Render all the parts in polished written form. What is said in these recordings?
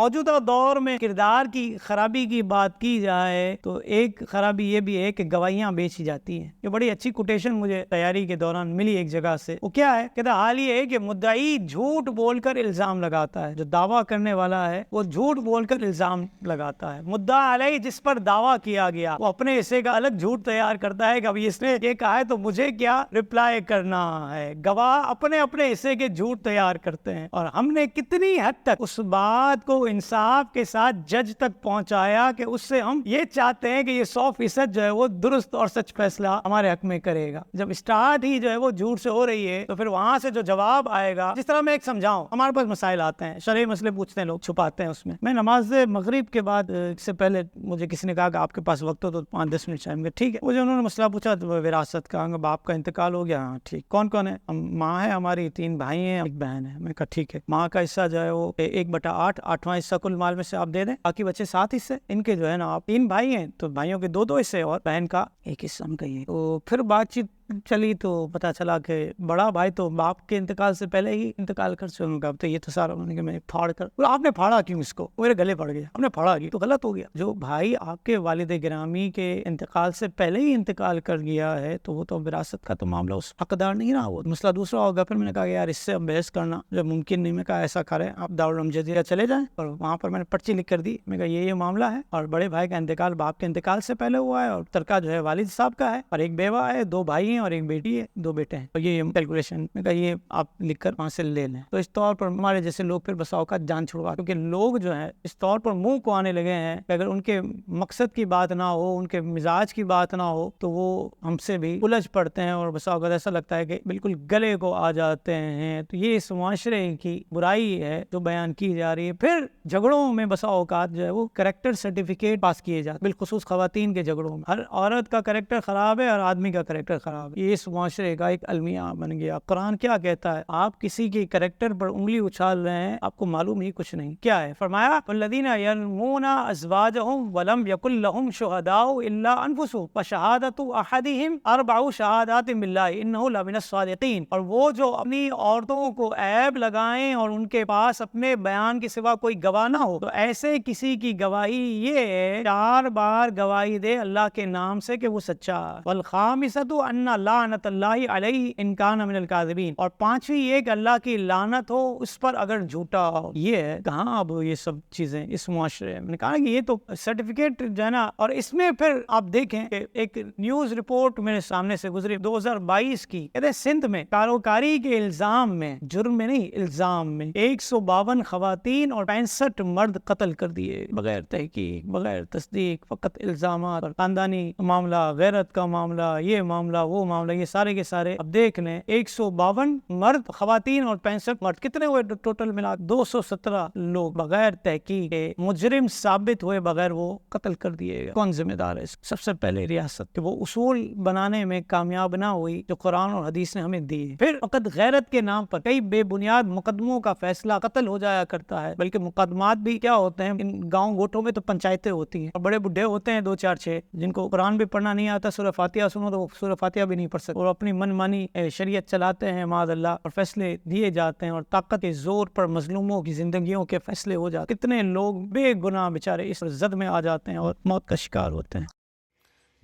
موجودہ دور میں کردار کی خرابی کی بات کی جائے تو ایک خرابی یہ بھی ہے کہ گواہیاں بیچی جاتی ہیں. یہ بڑی اچھی کوٹیشن مجھے تیاری کے دوران ملی ایک جگہ سے. وہ کیا ہے؟ کہتا حال یہ ہے کہ مدعی جھوٹ بول کر الزام لگاتا ہے. جو دعویٰ کرنے والا ہے وہ جھوٹ بول کر الزام لگاتا ہے. مدعا علیہ جس پر دعویٰ کیا گیا وہ اپنے حصے کا الگ جھوٹ تیار کرتا ہے کہ ابھی اس نے یہ کہا ہے تو مجھے کیا رپلائی کرنا ہے. گواہ اپنے اپنے حصے کے جھوٹ تیار کرتے ہیں. اور ہم نے کتنی حد تک اس بات کو انصاف کے ساتھ جج تک پہنچایا کہ اس سے ہم یہ چاہتے ہیں کہ یہ 100% جو ہے وہ درست اور سچ فیصلہ ہمارے حق میں کرے گا. جب اسٹارٹ ہی جو ہے وہ جھوٹ سے ہو رہی ہے تو پھر وہاں سے جو جواب آئے گا، جس طرح میں ایک سمجھاؤں، ہمارے پاس مسائل آتے ہیں، شرعی مسئلے پوچھتے ہیں لوگ، چھپاتے ہیں اس میں نماز مغرب کے بعد سے پہلے مجھے کسی نے کہا کہ آپ کے پاس وقت ہو تو 5-10 منٹ چاہیں گے. ٹھیک ہے. مجھے انہوں نے مسئلہ پوچھا تو وراثت کا، باپ کا انتقال ہو گیا. ہاں ٹھیک. کون کون ہے؟ ماں ہے ہماری، 3 بھائی ہیں، 1 بہن ہے. میں کہا ٹھیک ہے. ماں کا حصہ جو ہے وہ 1/8، 8واں حصہ کل مال میں سے آپ دے دیں، باقی بچے 7 حصے. ان کے جو ہے نا، آپ 3 بھائی ہیں تو بھائیوں کے 2 حصے اور بہن کا 1 حصہ ہم کہیے. تو پھر بات چیت چلی تو پتا چلا کہ بڑا بھائی تو باپ کے انتقال سے پہلے ہی انتقال کر چکا. اب تو یہ تو سارا انہوں نے کہ میں پھاڑ کر، آپ نے پھاڑا کیوں اس کو؟ میرے گلے پڑ گیا. آپ نے پھاڑا کیوں؟ تو غلط ہو گیا. جو بھائی آپ کے والد گرامی کے انتقال سے پہلے ہی انتقال کر گیا ہے تو وہ تو وراثت کا تو معاملہ اس حقدار نہیں رہا، وہ مسئلہ دوسرا ہوگا. پھر میں نے کہا یار اس سے اب بحث کرنا جب ممکن نہیں. میں کہا ایسا کریں آپ دارالعلوم جزیرہ چلے جائیں، اور وہاں پر میں نے پرچی لکھ کر دی. میں کہا یہ معاملہ ہے اور بڑے بھائی کا انتقال باپ کے انتقال سے پہلے ہوا ہے اور ترکہ جو ہے والد صاحب کا ہے اور 1 بیوہ ہے، 2 بھائی ہیں اور 1 بیٹی ہے، 2 بیٹے ہیں. تو یہ کیلکولیشن میں کہا یہ آپ لکھ کر وہاں سے لے لیں. تو اس طور پر ہمارے جیسے لوگ پھر بسا اوقات جان چھڑوا، کیونکہ لوگ جو ہے اس طور پر منہ کو آنے لگے ہیں کہ اگر ان کے مقصد کی بات نہ ہو، ان کے مزاج کی بات نہ ہو تو وہ ہم سے بھی الجھ پڑتے ہیں اور بسا اوقات ایسا لگتا ہے کہ بالکل گلے کو آ جاتے ہیں. تو یہ اس معاشرے کی برائی ہے جو بیان کی جا رہی ہے. پھر جھگڑوں میں بسا اوقات جو ہے وہ کریکٹر سرٹیفکیٹ پاس کیے جاتے ہیں، بالخصوص خواتین کے جھگڑوں میں. ہر عورت کا کریکٹر خراب ہے اور آدمی کا کریکٹر خراب ہے. یہ اس معاشرے کا ایک المیہ بن گیا. قرآن کیا کہتا ہے؟ آپ کسی کے کریکٹر پر انگلی اچھال رہے ہیں، آپ کو معلوم ہی کچھ نہیں. کیا ہے؟ فرمایا والذین یرمون ازواجہم ولم یکن لہم شہداء الا انفسہم وشہادۃ احدہم 4 شہادات باللہ انہ لمن الصادقین. اور وہ جو اپنی عورتوں کو عیب لگائیں اور ان کے پاس اپنے بیان کے سوا کوئی گواہ نہ ہو، تو ایسے کسی کی گواہی یہ ہے 4 بار گواہی دے اللہ کے نام سے کہ وہ سچا. والخامسۃ ان لعنۃ اللہ علیہ ان کان من الکاذبین. اور 5ویں یہ کہ اللہ کی لعنت ہو اس پر اگر جھوٹا ہو. یہ ہے کہاں اب یہ سب چیزیں اس معاشرے میں. نے کہا کہ یہ تو سرٹیفکیٹ جو ہے نا. اور اس میں پھر آپ دیکھیں کہ ایک نیوز رپورٹ میرے سامنے سے گزری 2022 کی، کہتے ہیں سندھ میں کاروکاری کے الزام میں، جرم میں نہیں الزام میں 152 خواتین اور 65 مرد قتل کر دیے بغیر تحقیق، بغیر تصدیق، فقط الزامات. اور خاندانی معاملہ، غیرت کا معاملہ، یہ معاملہ، وہ معاملہ، یہ سارے کے سارے. اب دیکھ لیں 152 مرد، خواتین اور 65 مرد، کتنے ہوئے ٹوٹل ملا؟ 217 لوگ بغیر تحقیق کے مجرم ثابت ہوئے بغیر وہ قتل کر دیے گئے. کون ذمہ دار ہے؟ سب سے پہلے ریاست، کہ وہ اصول بنانے میں کامیاب نہ ہوئی جو قرآن اور حدیث نے ہمیں دی. پھر فقط غیرت کے نام پر کئی بے بنیاد مقدموں کا فیصلہ قتل ہو جایا کرتا ہے. بلکہ مقدمات بھی کیا ہوتے ہیں ان گاؤں گوٹوں میں، تو پنچایتیں ہوتی ہیں اور بڑے بڈھے ہوتے ہیں 2-4-6 جن کو قرآن بھی پڑھنا نہیں آتا، سورہ فاتحہ سنو تو وہ سورہ فاتحہ بھی نہیں پڑھ سکتے اور اپنی من مانی شریعت چلاتے ہیں معاذ اللہ، اور فیصلے دیے جاتے ہیں اور طاقت کے زور پر مظلوموں کی زندگیوں کے فیصلے ہو جاتے ہیں. کتنے لوگ بے گناہ بیچارے اس زد میں آ جاتے ہیں اور موت کا شکار ہوتے ہیں.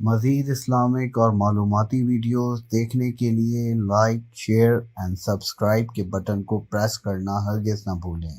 مزید اسلامک اور معلوماتی ویڈیوز دیکھنے کے لیے لائک، شیئر اینڈ سبسکرائب کے بٹن کو پریس کرنا ہرگز نہ بھولیں.